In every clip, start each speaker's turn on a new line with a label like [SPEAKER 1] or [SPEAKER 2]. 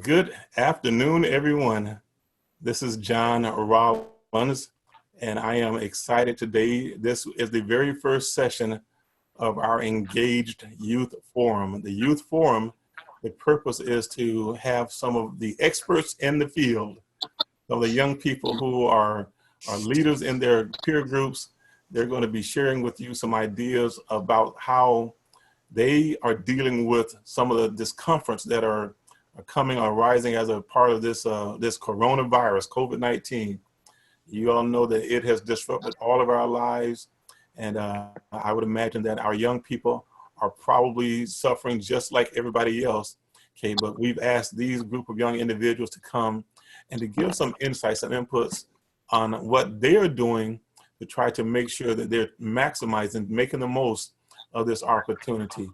[SPEAKER 1] Good afternoon, everyone. This is John Rollins, and I am excited today. This is the very first session of our Engaged Youth Forum. The Youth Forum, the purpose is to have some of the experts in the field, some of the young people who are leaders in their peer groups. They're going to be sharing with you some ideas about how they are dealing with some of the discomforts that are coming or rising as a part of this this coronavirus, COVID-19. You all know that it has disrupted all of our lives, and I would imagine that our young people are probably suffering just like everybody else. Okay, but we've asked these group of young individuals to come and to give some insights and inputs on what they're doing to try to make sure that they're maximizing, making the most of this opportunity.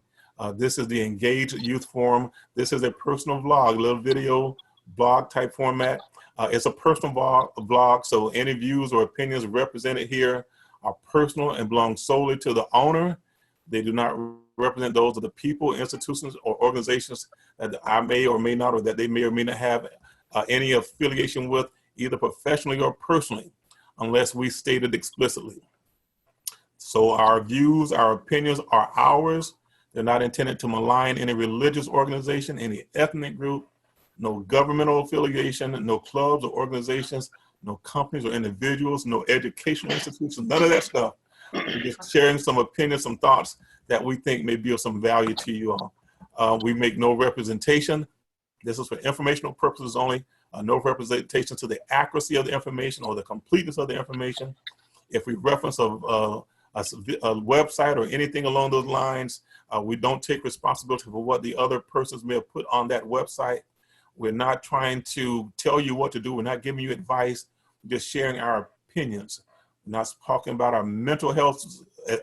[SPEAKER 1] This is the Engaged Youth Forum. This is a personal vlog, a little video blog type format. It's a personal blog, so any views or opinions represented here are personal and belong solely to the owner. They do not represent those of the people, institutions, or organizations that I may or may not, or that they may or may not have any affiliation with, either professionally or personally, unless we state it explicitly. So our views, our opinions are ours. They're not intended to malign any religious organization, any ethnic group, no governmental affiliation, no clubs or organizations, no companies or individuals, no educational institutions, none of that stuff. We're just sharing some opinions, some thoughts that we think may be of some value to you all. We make no representation. This is for informational purposes only. No representation to the accuracy of the information or the completeness of the information. If we reference a website or anything along those lines, we don't take responsibility for what the other persons may have put on that website. We're not trying to tell you what to do. We're not giving you advice. We're just sharing our opinions. We're not talking about our mental health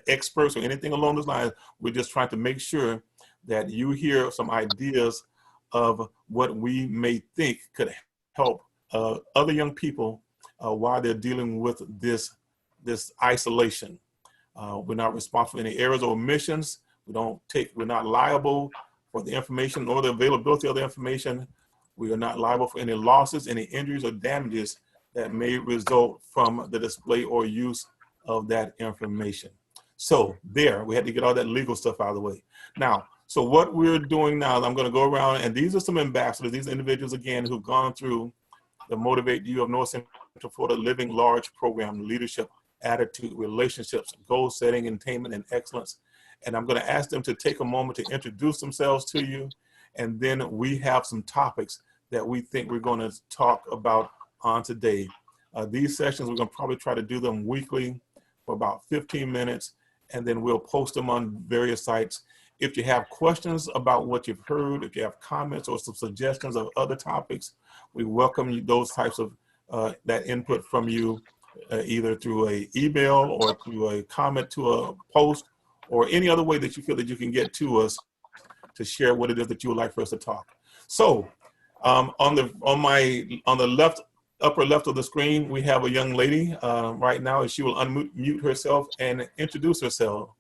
[SPEAKER 1] experts or anything along those lines. We're just trying to make sure that you hear some ideas of what we may think could help other young people while they're dealing with this isolation. We're not responsible for any errors or omissions. We're not liable for the information or the availability of the information. We are not liable for any losses, any injuries or damages that may result from the display or use of that information. So there, we had to get all that legal stuff out of the way. Now, so what we're doing now is I'm going to go around, and these are some ambassadors, these individuals again who've gone through the Motivate You of North Central Florida Living Large program, leadership, attitude, relationships, goal setting, attainment, and excellence. And I'm going to ask them to take a moment to introduce themselves to you. And then we have some topics that we think we're going to talk about on today. These sessions, we're going to probably try to do them weekly for about 15 minutes, and then we'll post them on various sites. If you have questions about what you've heard, if you have comments or some suggestions of other topics, we welcome those types of that input from you, either through an email or through a comment to a post, or any other way that you feel that you can get to us to share what it is that you would like for us to talk. So on the left, upper left of the screen, we have a young lady right now, and she will unmute herself and introduce herself.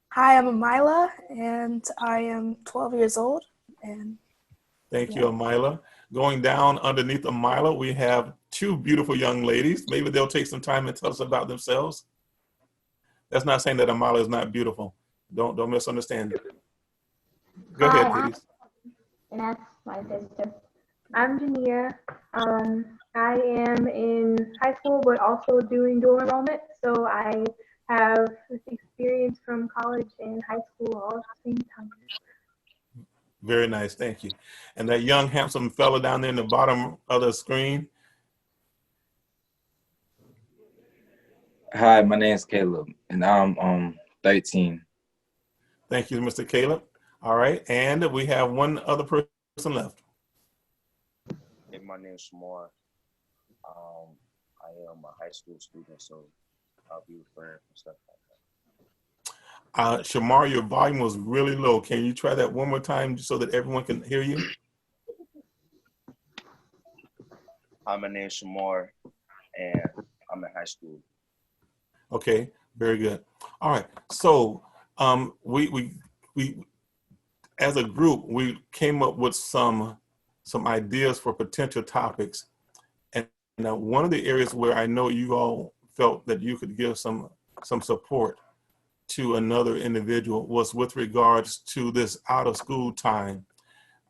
[SPEAKER 2] Hi, I'm Amila, and I am 12 years old. And
[SPEAKER 1] thank you, Amila. Going down underneath Amila, we have two beautiful young ladies. Maybe they'll take some time and tell us about themselves. That's not saying that Amila is not beautiful. Don't misunderstand. Go ahead, please.
[SPEAKER 3] And that's my sister. I'm Jania. I am in high school, but also doing dual enrollment. So I have experience from college and high school all at the same time.
[SPEAKER 1] Very nice, thank you. And that young, handsome fella down there in the bottom of the screen.
[SPEAKER 4] Hi, my name is Caleb, and I'm 13.
[SPEAKER 1] Thank you, Mr. Caleb. All right, and we have one other person left.
[SPEAKER 5] Hey, my name is Shamar. I am a high school student, so I'll be referring for stuff like that.
[SPEAKER 1] Shamar, your volume was really low. Can you try that one more time so that everyone can hear you?
[SPEAKER 5] Hi, my name is Shamar, and I'm in high school.
[SPEAKER 1] Okay, very good. All right, so we as a group, we came up with some ideas for potential topics. And one of the areas where I know you all felt that you could give some support to another individual was with regards to this out of school time.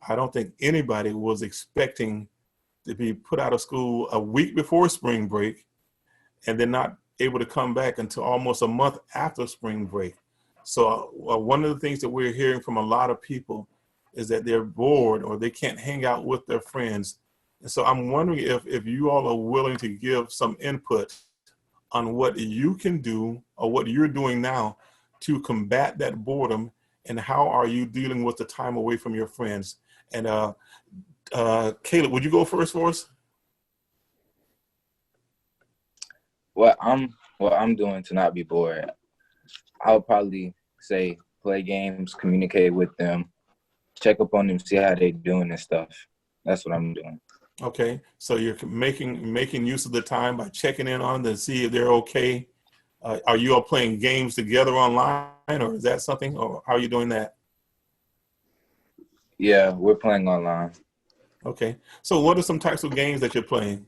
[SPEAKER 1] I don't think anybody was expecting to be put out of school a week before spring break and then not able to come back until almost a month after spring break. So one of the things that we're hearing from a lot of people is that they're bored or they can't hang out with their friends. And so I'm wondering if you all are willing to give some input on what you can do or what you're doing now to combat that boredom, and how are you dealing with the time away from your friends? And Caleb, would you go first for us?
[SPEAKER 4] What I'm doing to not be bored, I'll probably say play games, communicate with them, check up on them, see how they doing and stuff. That's what I'm doing.
[SPEAKER 1] Okay, so you're making use of the time by checking in on them to see if they're okay. Are you all playing games together online, or is that something, or how are you doing that?
[SPEAKER 4] Yeah, we're playing online.
[SPEAKER 1] Okay, so what are some types of games that you're playing?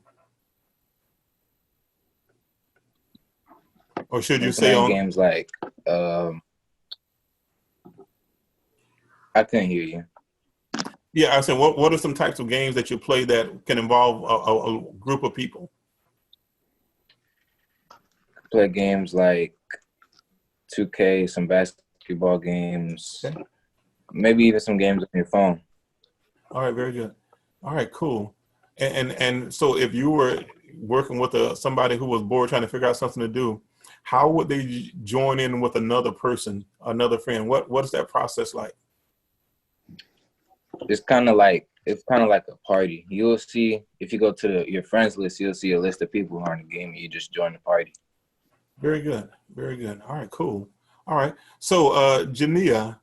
[SPEAKER 1] Or should you
[SPEAKER 4] We're
[SPEAKER 1] say
[SPEAKER 4] playing
[SPEAKER 1] on?
[SPEAKER 4] games like I couldn't hear you.
[SPEAKER 1] Yeah, I said, what are some types of games that you play that can involve a group of people?
[SPEAKER 4] Play games like 2K, some basketball games,
[SPEAKER 1] Okay.
[SPEAKER 4] maybe even some games on your phone.
[SPEAKER 1] All right, very good. All right, cool. And so if you were working with somebody who was bored trying to figure out something to do, how would they join in with another person, another friend? What is that process like?
[SPEAKER 4] It's kind of like a party. You'll see if you go to your friends list, you'll see a list of people who are in the game, and you just join the party.
[SPEAKER 1] Very good, very good. All right, cool. All right, so Jania,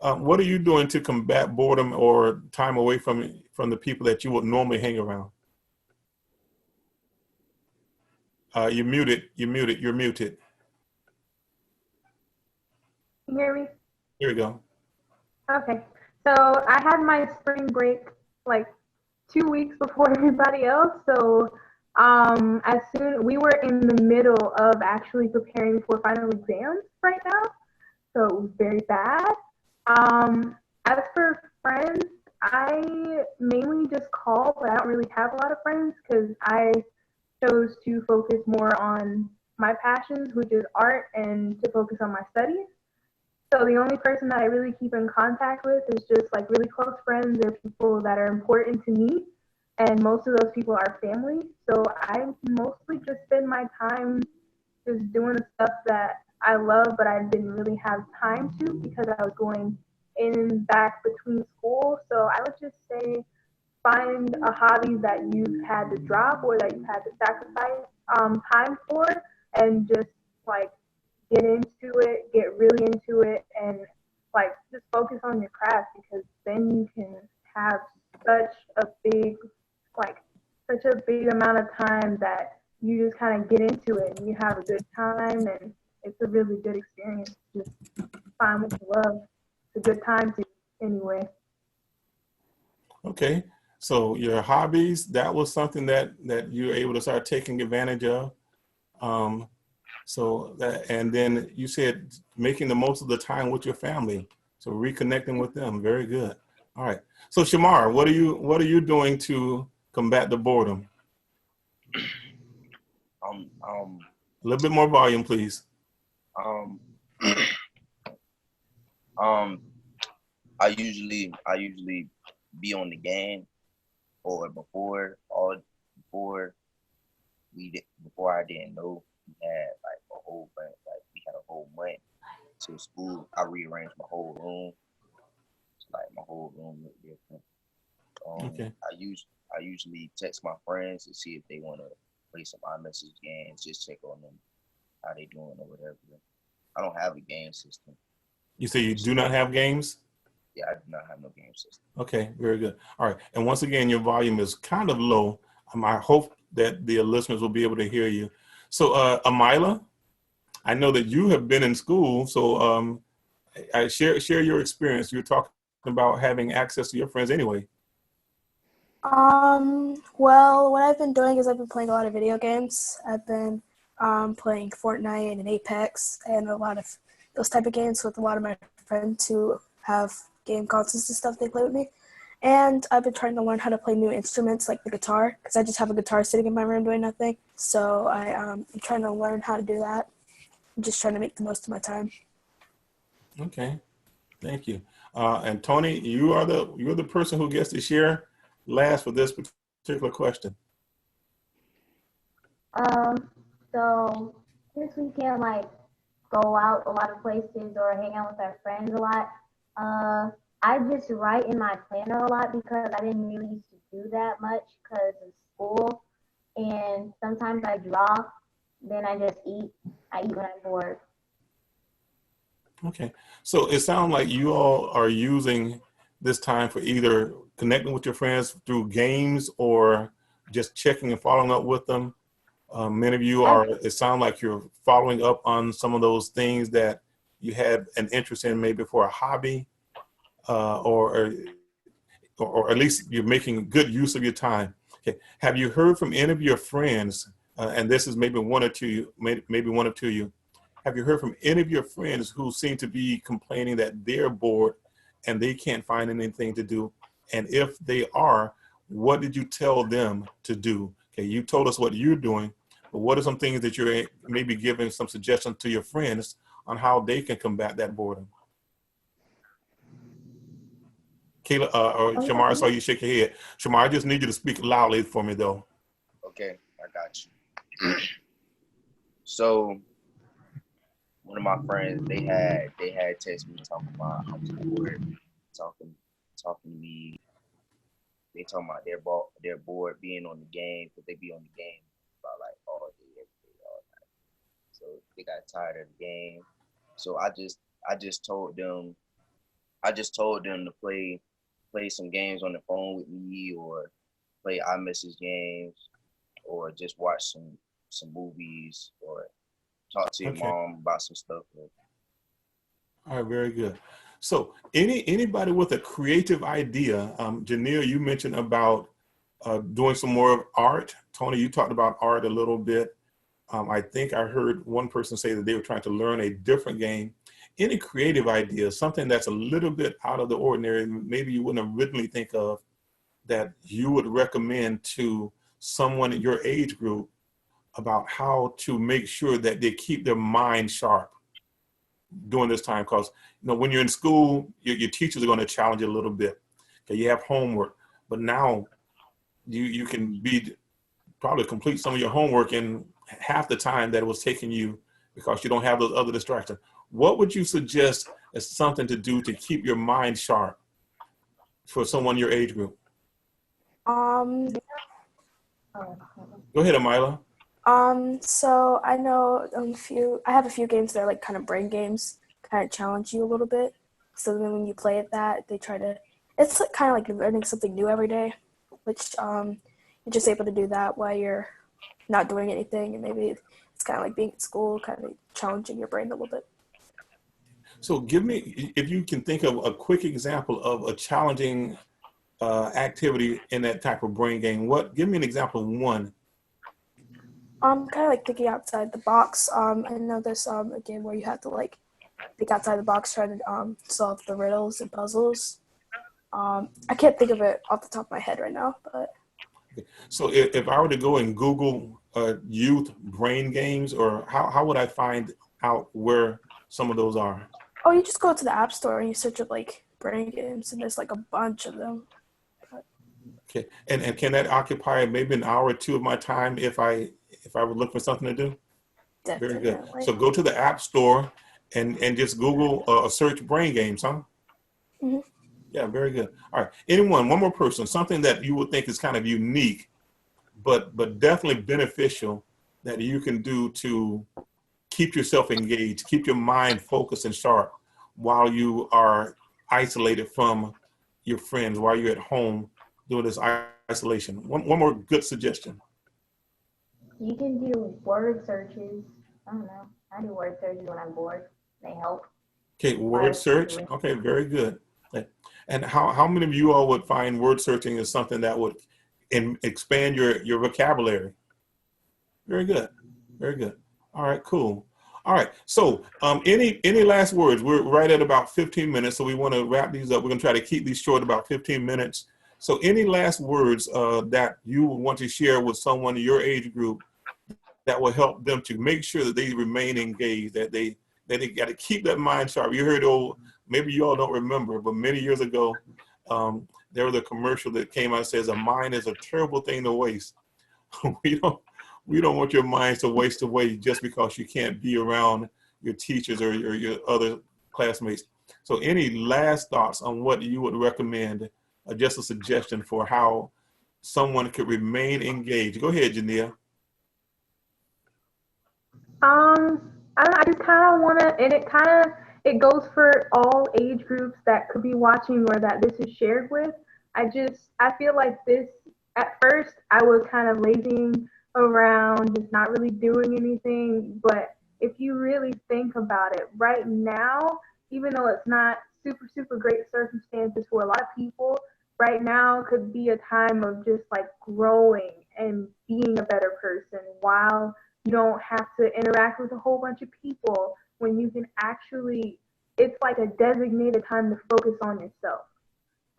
[SPEAKER 1] what are you doing to combat boredom or time away from the people that you would normally hang around? You're muted. You're muted. You're muted.
[SPEAKER 3] Can you hear me?
[SPEAKER 1] Here we go.
[SPEAKER 3] Okay. So I had my spring break like 2 weeks before everybody else. So as soon we were in the middle of actually preparing for final exams right now. So it was very bad. As for friends, I mainly just call, but I don't really have a lot of friends because I chose to focus more on my passions, which is art, and to focus on my studies. So the only person that I really keep in contact with is just like really close friends or people that are important to me. And most of those people are family. So I mostly just spend my time just doing the stuff that I love, but I didn't really have time to because I was going in and back between school. So I would just say find a hobby that you've had to drop or that you've had to sacrifice time for, and just like get into it, get really into it, and like just focus on your craft, because then you can have such a big, like such a big amount of time that you just kind of get into it and you have a good time, and it's a really good experience. Just find what you love. It's a good time to anyway.
[SPEAKER 1] Okay, so your hobbies, that was something that you were able to start taking advantage of. So that, and then you said making the most of the time with your family, so reconnecting with them. Very good. All right. So Shamar, what are you doing to combat the boredom? A little bit more volume, please.
[SPEAKER 5] Um, I usually be on the game, or before I didn't know we had like a whole bunch, like we had a whole month to school. I rearranged my whole room, like my whole room looked different.
[SPEAKER 1] Okay.
[SPEAKER 5] I usually text my friends to see if they want to play some iMessage games, just check on them, how they doing or whatever. I don't have a game system.
[SPEAKER 1] You say you do not have games?
[SPEAKER 5] Yeah, I do not have no game system.
[SPEAKER 1] Okay, very good. All right. And once again, your volume is kind of low. I hope that the listeners will be able to hear you. So, Amila, I know that you have been in school. So I share your experience. You're talking about having access to your friends anyway?
[SPEAKER 2] Well, what I've been doing is I've been playing a lot of video games. I've been playing Fortnite and Apex and a lot of those type of games with a lot of my friends who have game consoles and stuff they play with me. And I've been trying to learn how to play new instruments like the guitar because I just have a guitar sitting in my room doing nothing. So I'm trying to learn how to do that. I'm just trying to make the most of my time.
[SPEAKER 1] Okay, thank you. And Tony, you're the person who gets to share last for this particular question.
[SPEAKER 6] So since we can't like go out a lot of places or hang out with our friends a lot, I just write in my planner a lot because I didn't really used to do that much because of school. And sometimes I draw, then I just eat. I eat when I'm bored.
[SPEAKER 1] Okay, so it sounds like you all are using this time for either connecting with your friends through games or just checking and following up with them. Many of you are, it sounds like you're following up on some of those things that you had an interest in maybe for a hobby, or at least you're making good use of your time. Okay, have you heard from any of your friends, and this is maybe one or two, maybe one or two of you, have you heard from any of your friends who seem to be complaining that they're bored and they can't find anything to do? And if they are, what did you tell them to do? Okay, you told us what you're doing, but what are some things that you're maybe giving some suggestions to your friends on how they can combat that boredom? Kayla, or Shamar, I saw you shake your head. Shamar, I just need you to speak loudly for me though.
[SPEAKER 5] Okay, I got you. So one of my friends, they had texted me talking about I was bored, talking to me. They talking about they're bored being on the game because they be on the game about like all day, every day, all night. So they got tired of the game. So I just told them to play some games on the phone with me or play iMessage games or just watch some movies or talk to your
[SPEAKER 1] Okay.
[SPEAKER 5] mom about some stuff.
[SPEAKER 1] All right, very good. So anybody with a creative idea, Janelle, you mentioned about doing some more of art. Tony, you talked about art a little bit. I think I heard one person say that they were trying to learn a different game. Any creative ideas, something that's a little bit out of the ordinary, maybe you wouldn't originally think of, that you would recommend to someone in your age group about how to make sure that they keep their mind sharp during this time? Because when you're in school, your teachers are going to challenge you a little bit. Okay, you have homework, but now you can probably complete some of your homework in half the time that it was taking you because you don't have those other distractions. What would you suggest as something to do to keep your mind sharp for someone your age group?
[SPEAKER 2] Um,
[SPEAKER 1] Go ahead, Amila.
[SPEAKER 2] so I know I have a few games that are like kind of brain games, kind of challenge you a little bit. So then when you play at that, it's like, kind of like learning something new every day, which you're just able to do that while you're not doing anything. And maybe it's kind of like being at school, kind of challenging your brain a little bit.
[SPEAKER 1] So give me, if you can think of a quick example of a challenging activity in that type of brain game. Give me an example of one.
[SPEAKER 2] Kind of like thinking outside the box. I know there's a game where you have to like think outside the box, try to solve the riddles and puzzles. I can't think of it off the top of my head right now, but.
[SPEAKER 1] So if I were to go and Google youth brain games, or how would I find out where some of those are?
[SPEAKER 2] Oh, you just go to the App Store and you search up like brain games, and there's like a bunch of them.
[SPEAKER 1] Okay, and can that occupy maybe an hour or two of my time if I would look for something to do?
[SPEAKER 2] Definitely.
[SPEAKER 1] Very good. So go to the App Store and just Google search brain games, huh?
[SPEAKER 2] Mm-hmm.
[SPEAKER 1] Yeah, very good. All right, one more person, something that you would think is kind of unique, but definitely beneficial that you can do to keep yourself engaged, keep your mind focused and sharp while you are isolated from your friends, while you're at home doing this isolation. One more good suggestion.
[SPEAKER 6] You can do word searches. I don't know. I do word searches when I'm bored. They help.
[SPEAKER 1] Okay, word search. Okay, very good. And how many of you all would find word searching is something that would expand your vocabulary? Very good. Very good. All right, cool. All right. So any last words? We're right at about 15 minutes, so we want to wrap these up. We're going to try to keep these short, about 15 minutes. So any last words that you would want to share with someone in your age group that will help them to make sure that they remain engaged, that they got to keep that mind sharp. You heard old, maybe you all don't remember, but many years ago, there was a commercial that came out and says, a mind is a terrible thing to waste. We don't want your minds to waste away just because you can't be around your teachers or your other classmates. So any last thoughts on what you would recommend, just a suggestion for how someone could remain engaged? Go ahead, Jania.
[SPEAKER 3] I just kind of want to, and it goes for all age groups that could be watching or that this is shared with. I feel like this, at first, I was kind of lazing around, just not really doing anything. But if you really think about it, right now, even though it's not super great circumstances for a lot of people, right now could be a time of just like growing and being a better person while you don't have to interact with a whole bunch of people, when you can actually, it's like a designated time to focus on yourself,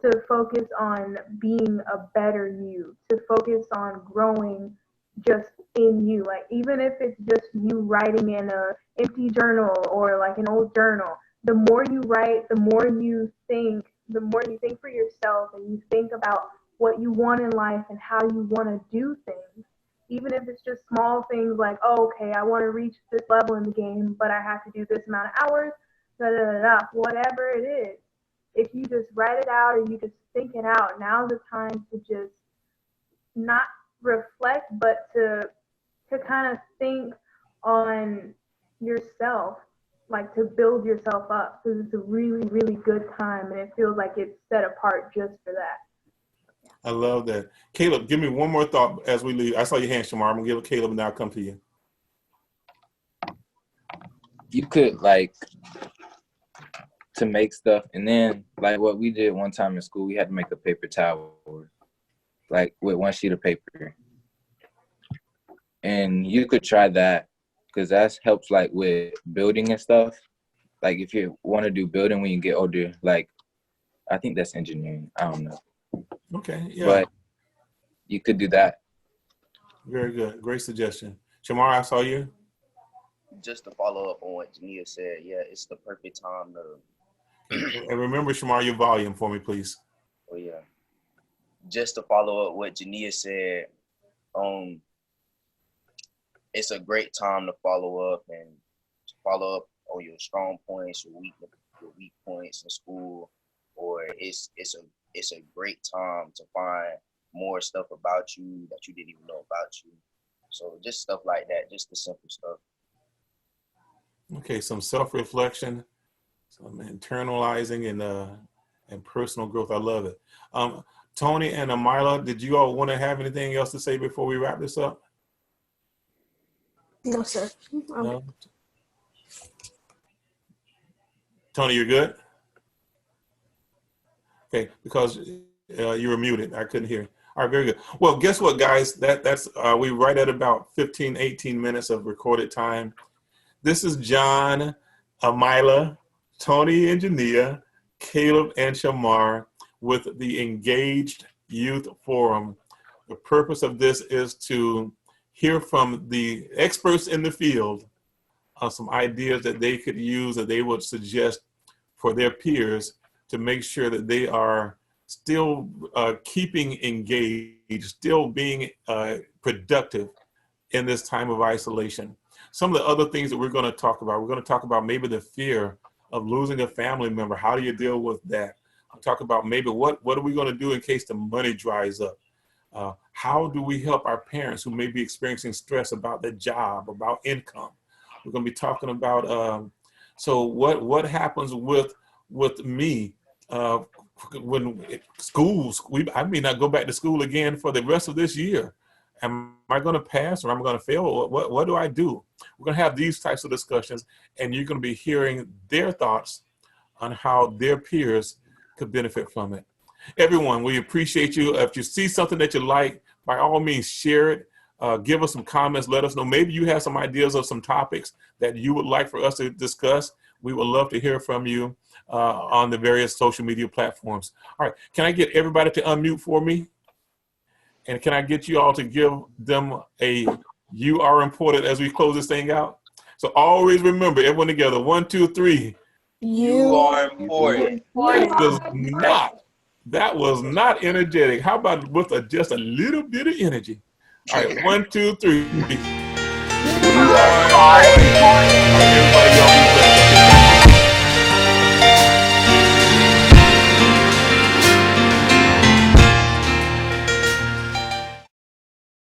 [SPEAKER 3] to focus on being a better you, to focus on growing just in you. Like, even if it's just you writing in a empty journal or like an old journal, the more you write, the more you think for yourself, and you think about what you want in life and how you want to do things. Even if it's just small things like, oh, okay, I want to reach this level in the game, but I have to do this amount of hours, whatever it is. If you just write it out or you just think it out, now's the time to just not reflect, but to kind of think on yourself, like to build yourself up, because it's a really good time, and it feels like it's set apart just for that.
[SPEAKER 1] I love that. Caleb, give me one more thought as we leave. I saw your hand, Shamar. I'm going to give it Caleb, and now I'll come to you.
[SPEAKER 4] You could, like, to make stuff, and then, like, what we did one time in school, we had to make a paper tower, like, with one sheet of paper. And you could try that, because that helps, like, with building and stuff. Like, if you want to do building when you get older, like, I think that's engineering. I don't know.
[SPEAKER 1] Okay, yeah.
[SPEAKER 4] But you could do that.
[SPEAKER 1] Very good. Great suggestion. Shamar, I saw you.
[SPEAKER 5] Just to follow up on what Jania said, yeah, it's the perfect time to.
[SPEAKER 1] And remember, Shamar, your volume for me, please.
[SPEAKER 5] Oh yeah. Just to follow up what Jania said, it's a great time to follow up on your strong points, your weak points in school, or it's a great time to find more stuff about you that you didn't even know about you. So just stuff like that, just the simple stuff.
[SPEAKER 1] Okay, some self-reflection, some internalizing, and personal growth. I love it. Tony and Amila, did you all want to have anything else to say before we wrap this up?
[SPEAKER 2] No, sir.
[SPEAKER 1] No? Tony, you're good? Okay, because you were muted. I couldn't hear. All right, very good. Well, guess what, guys? That's we right at about 15, 18 minutes of recorded time. This is John, Amila, Tony and Jania, Caleb and Shamar with the Engaged Youth Forum. The purpose of this is to hear from the experts in the field some ideas that they could use, that they would suggest for their peers to make sure that they are still keeping engaged, still being productive in this time of isolation. Some of the other things that we're going to talk about maybe the fear of losing a family member. How do you deal with that? I'll talk about maybe what are we going to do in case the money dries up? How do we help our parents who may be experiencing stress about their job, about income? We're going to be talking about, so what happens with me when schools, I may not go back to school again for the rest of this year. Am I going to pass or am I going to fail? What do I do? We're going to have these types of discussions, and you're going to be hearing their thoughts on how their peers could benefit from it. Everyone, we appreciate you. If you see something that you like, by all means, share it. Give us some comments. Let us know. Maybe you have some ideas of some topics that you would like for us to discuss. We would love to hear from you on the various social media platforms. All right. Can I get everybody to unmute for me? And can I get you all to give them a "you are important" as we close this thing out? So always remember, everyone together. 1, 2, 3.
[SPEAKER 5] You are important.
[SPEAKER 1] That was not energetic. How about with just a little bit of energy? All right, 1, 2, 3.
[SPEAKER 5] You are important.